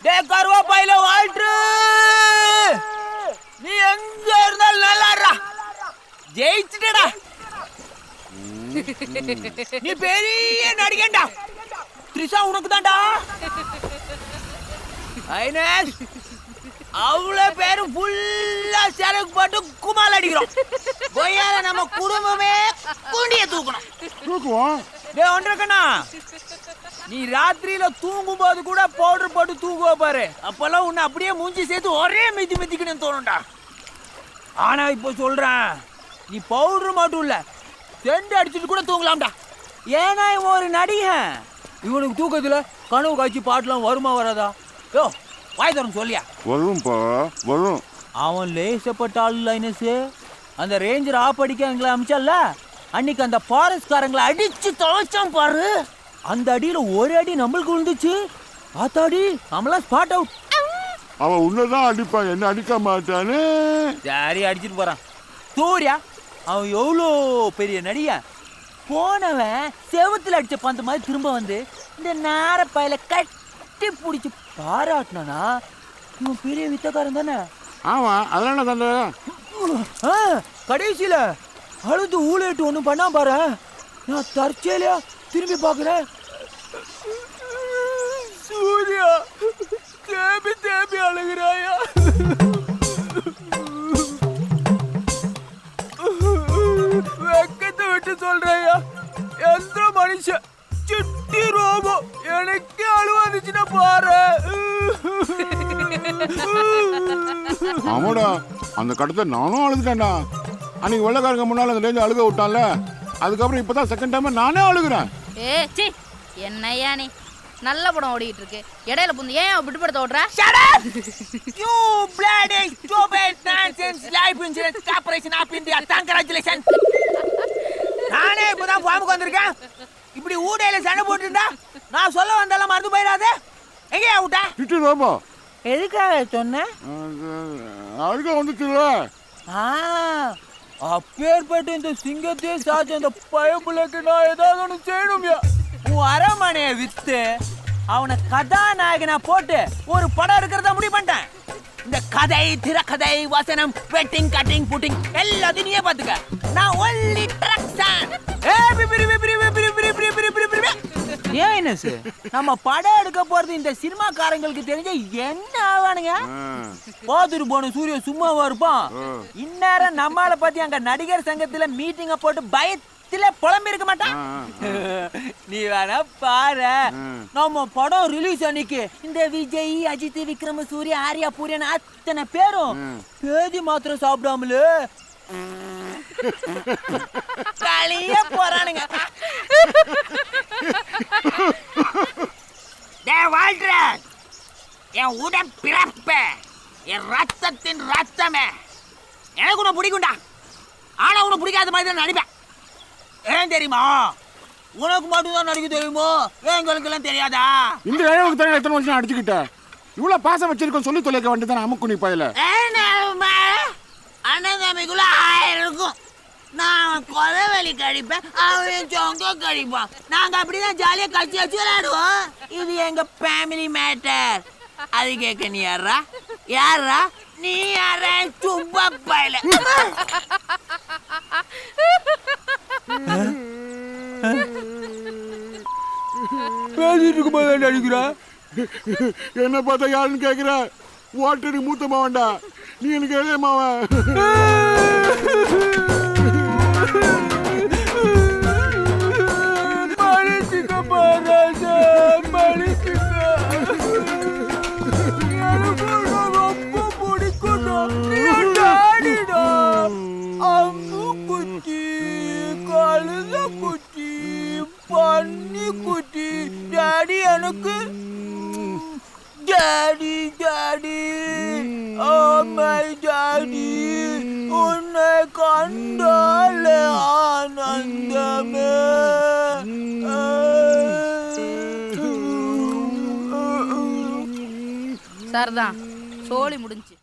டே கருவாப்பாயில வால்ட்ரு, நீ எங்க இருந்தாலும் நல்லாடுறா, ஜெயிச்சுட்டடா. நீ பெரிய நடிகண்டா. த்ரிஷா உனக்கு தான்டா. ஐனஸ் அவ்வளவு பேரும் ஃபுல்லா செலவு போட்டு குமால் அடிக்கிறோம். கொய்யால நம்ம குடும்பமே கூண்டிய தூக்கணும். டேய் ஒன்றக்கண்ணா, நீ ராத்திரியில தூங்கும் போது கூட பவுடர் போட்டு தூங்குவ பாரு, அப்பெல்லாம் உன்னை அப்படியே மூஞ்சி சேர்த்து ஒரே மிதி மிதிக்கணும்னு தோணும்டா. ஆனா இப்போ சொல்றேன், நீ பவுடர் மட்டும் இல்ல செண்டு அடிச்சுட்டு கூட தூங்கலாம்டா. ஏன்னா இவன் ஒரு நடிகன். இவனுக்கு தூக்கத்துல கனவு காட்சி பாட்டுலாம் வருமா வராதா? யோ வாய் தரம் சொல்லியா? வரும்பா வரும். அவன் லேசப்பட்ட ஆள் லைனஸ். அந்த ரேஞ்சர் ஆப் அடிக்க எங்களை அமிச்சால, அன்னைக்கு அந்த ஃபாரஸ்ட்காரங்களை அடிச்சு தொலைச்சான் பாரு. அந்த அடியில ஒரு அடி நம்மளுக்கு விழுந்துச்சு. ஆத்தாடி நம்மளாம் ஸ்பாட் அவுட். அவன் உன்னதான் அடிப்பான், என்ன அடிக்க மாட்டானே. சரி அடிச்சுட்டு போறான். சூர்யா அவன் எவ்வளோ பெரிய நடிகன். போனவன் செவத்துல அடிச்ச பந்த மாதிரி திரும்ப வந்து இந்த நாரப்பாயில கட்டி பிடிச்சி பாராட்டினானா, இவன் பெரிய வித்தக்காரன் தானே. ஆமா அதெல்லாம் தானே. கடைசியில அழுது ஊழிட்டு ஒன்றும் பண்ணா பாரு. நான் தற்செயலையா திரும்பி பார்க்குறேன், சூர்யா தேம்பி தேம்பி அழுகிறாயா. வெக்கத்தை விட்டு சொல்றையா, எந்த மனுஷன் சிட்டி ரோபோ எனக்கு அழுவ வந்துச்சுன்னா பாரு. ஆமாடா, அந்த கடத்தை நானும் அழுதுட்டேன்டா. அன்னைக்கு வெள்ளக்காரங்க முன்னால அந்த ரேஞ்சு அழுக விட்டான்ல, அதுக்கப்புறம் இப்பதான் செகண்ட் டைம் நானே அழுகுறேன். என்னையா நீ நல்ல படம் ஓடிட்டு இருக்கு, இடையில புந்து ஏன் விட்டுப்படுத்த ஓடுற? Shut up! You bloody stupid nonsense life insurance corporation of India. Congratulations. நானே இப்பதான் ஃபார்முக்கு வந்திருக்கேன். இப்படி ஊடையில சண்டை போட்டுட்டா நான் சொல்ல வந்தாலும் மறந்து போயிடாதே. எங்கேயா விட்டா? சிட்டி ரோபோ எதுக்காக சொன்னேன்? அழுக வந்துச்சுல. அப்பேற்பட்டு இந்த சிங்கத்தையே சாச்ச அந்த பயப்புலக்கு நான் ஏதாவது ஒன்று செய்யணும்யா. உன் அரமனையை வித்து அவனை கதாநாயகனா போட்டு ஒரு படம் இருக்கிறதா முடிவு பண்ணிட்டேன். இந்த கதை திரைக்கதை வசனம் வெட்டிங் கட்டிங் புட்டிங் எல்லாத்தையும் நீயே பாத்துக்க. நான் ஒன்லி ட்ரக்ஷன். நம்ம படம் எடுக்க போறது இந்த சினிமாக்காரங்களுக்கு தெரிஞ்ச என்ன ஆவானுங்க? பாத்துட்டு போன சூரிய சும்மாவா இருப்பான். இந்நேரம் நம்மளை பத்தி அங்க நடிகர் சங்கத்துல மீட்டிங்க போட்டு பயத்துல புலம்பி இருக்க மாட்டான். நீ வேணா பாரு, நம்ம படம் ரிலீஸ் அன்னைக்கு இந்த விஜய் அஜித் விக்ரம் சூர்யா ஆர்யா பூரியன் அத்தனை பேரும் பேதி மாத்திரம் சாப்பிடாமலு களிய போறானுங்க. என் உடன் பிறப்ப, என் ரத்தத்தின் ரத்தமே, எனக்கு உன்னை பிடிக்கும்டா. ஆனா உன்னை பிடிக்காத மாதிரி தான் நடிப்பேன். ஏன் தெரியுமா? உனக்கு மட்டும் தான் நடிக்க தெரியுமோ, எங்களுக்கு எல்லாம் தெரியாதா? இந்த அளவுக்கு தான் எத்தனை வருஷம் அடிச்சுக்கிட்ட, இவ்வளவு பாசம் வச்சிருக்கோம் சொல்லி தொலைக்க வேண்டியதான் அமுக்கு நீ பயில. அண்ணன் 1000 இருக்கும். நான் கொலவெளி கழிப்பேன், அவன் சொங்க கழிப்பான். நாங்க அப்படிதான் ஜாலியா கட்சி வச்சு விளையாடுவோம். இது எங்க ஃபேமிலி மேட்டர். அது கேட்க நீ யாரா? யாரா நீ? யாரா? சும்மா பயில. பேசிட்டு இருக்கும்போது அடிக்கிற என்ன பார்த்தா யாருன்னு கேக்குற? வாட்டரு மூத்த மாவன்டா, நீ எனக்கு எழுத மாவன். பன்னி குட்டி டாடி எனக்கு daddy daddy oh my daddy உன்னை கண்டால ஆனந்தமே. சரிதான், சோழி முடிஞ்சு.